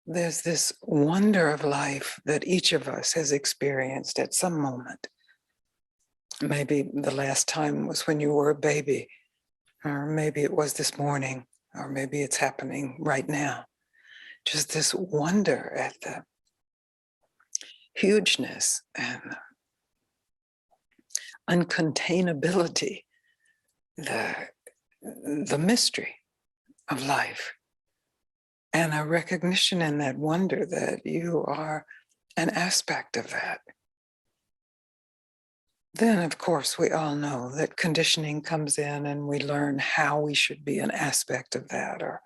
there's this wonder of life that each of us has experienced at some moment. Maybe the last time was when you were a baby, or maybe it was this morning, or maybe it's happening right now. Just this wonder at the hugeness and uncontainability, the mystery of life, and a recognition in that wonder that you are an aspect of that. Then, of course, we all know that conditioning comes in and we learn how we should be an aspect of that, or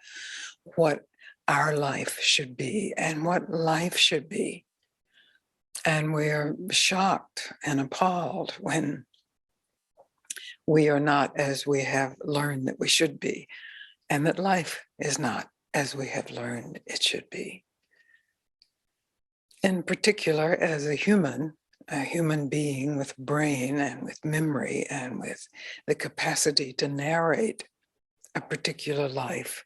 what our life should be and what life should be. And we're shocked and appalled when we are not as we have learned that we should be, and that life is not as we have learned it should be. In particular, as a human being with brain and with memory and with the capacity to narrate a particular life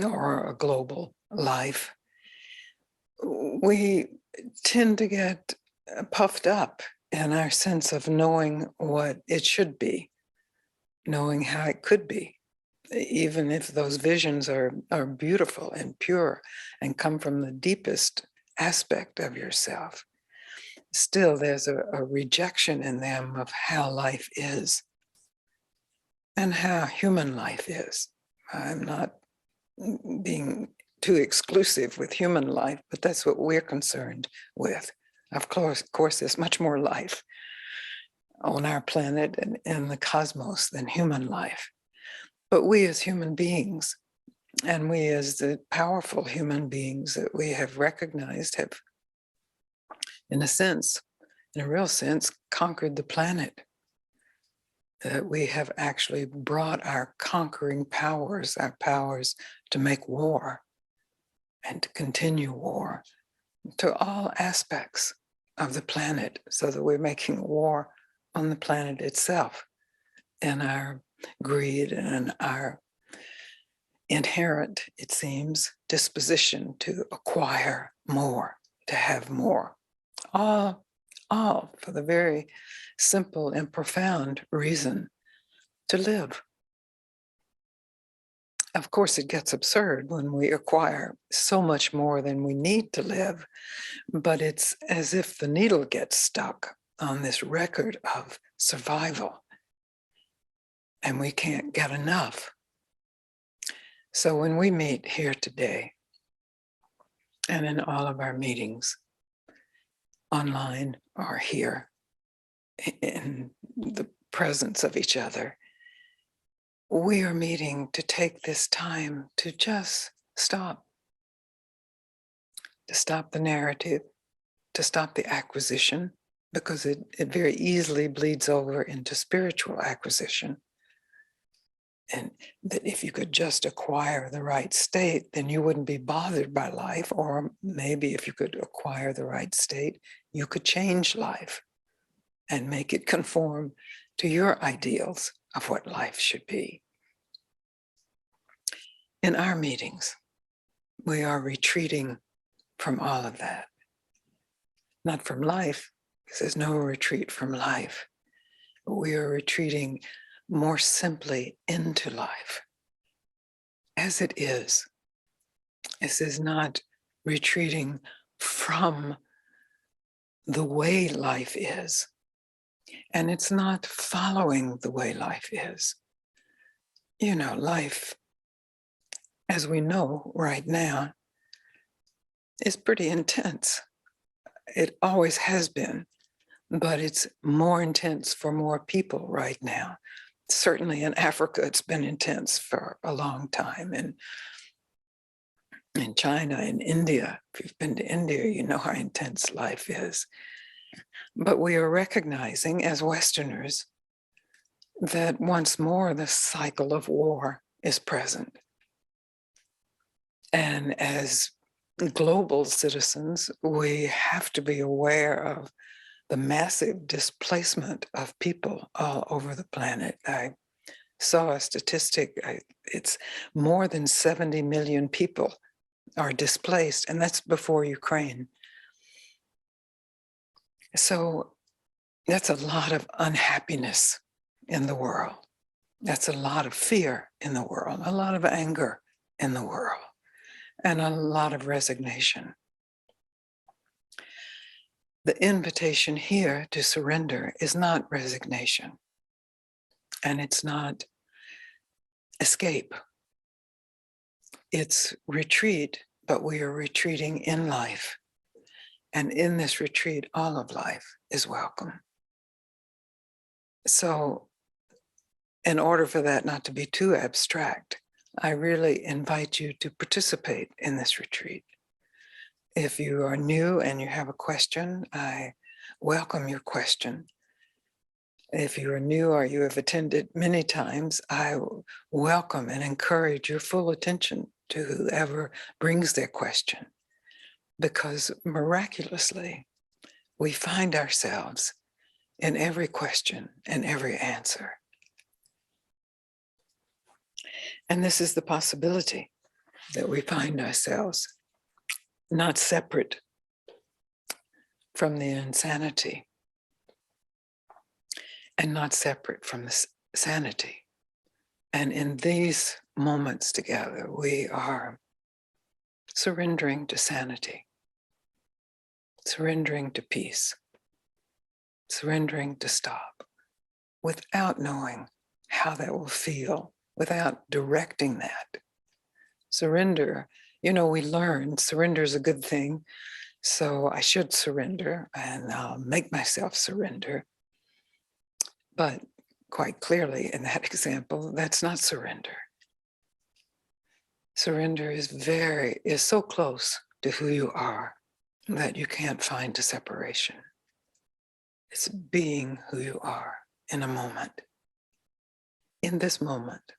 or a global life, we tend to get puffed up in our sense of knowing what it should be, knowing how it could be, even if those visions are beautiful and pure and come from the deepest aspect of yourself. Still, there's a rejection in them of how life is and how human life is. I'm not being too exclusive with human life, but that's what we're concerned with. Of course, there's much more life on our planet and in the cosmos than human life. But we as human beings, and we as the powerful human beings that we have recognized, have, in a real sense, conquered the planet. That we have actually brought our conquering powers, our powers to make war and to continue war, to all aspects of the planet, so that we're making war on the planet itself and our greed and our inherent, it seems, disposition to acquire more, to have more, all for the very simple and profound reason to live. Of course, it gets absurd when we acquire so much more than we need to live, but it's as if the needle gets stuck on this record of survival, and we can't get enough. So when we meet here today, and in all of our meetings, online or here, in the presence of each other, we are meeting to take this time to just stop, to stop the narrative, to stop the acquisition, because it very easily bleeds over into spiritual acquisition. And that if you could just acquire the right state, then you wouldn't be bothered by life. Or maybe if you could acquire the right state, you could change life and make it conform to your ideals of what life should be. In our meetings, we are retreating from all of that. Not from life, because there's no retreat from life. But we are retreating more simply into life as it is. This is not retreating from the way life is, and it's not following the way life is. You know, life, as we know right now, is pretty intense. It always has been, but it's more intense for more people right now. Certainly in Africa, it's been intense for a long time. And in China and India, if you've been to India, you know how intense life is. But we are recognizing as Westerners that once more the cycle of war is present. And as global citizens, we have to be aware of the massive displacement of people all over the planet. I saw a statistic, it's more than 70 million people are displaced, and that's before Ukraine. So that's a lot of unhappiness in the world. That's a lot of fear in the world, a lot of anger in the world, and a lot of resignation. The invitation here to surrender is not resignation, and it's not escape. It's retreat, but we are retreating in life. And in this retreat, all of life is welcome. So, in order for that not to be too abstract, I really invite you to participate in this retreat. If you are new and you have a question, I welcome your question. If you are new or you have attended many times, I welcome and encourage your full attention to whoever brings their question, because miraculously, we find ourselves in every question and every answer. And this is the possibility that we find ourselves not separate from the insanity and not separate from the sanity. And in these moments together, we are surrendering to sanity, surrendering to peace, surrendering to stop, without knowing how that will feel, without directing that. Surrender, we learn surrender is a good thing, so I should surrender and I'll make myself surrender. But quite clearly in that example, that's not surrender. Surrender is so close to who you are that you can't find a separation. It's being who you are in a moment, in this moment.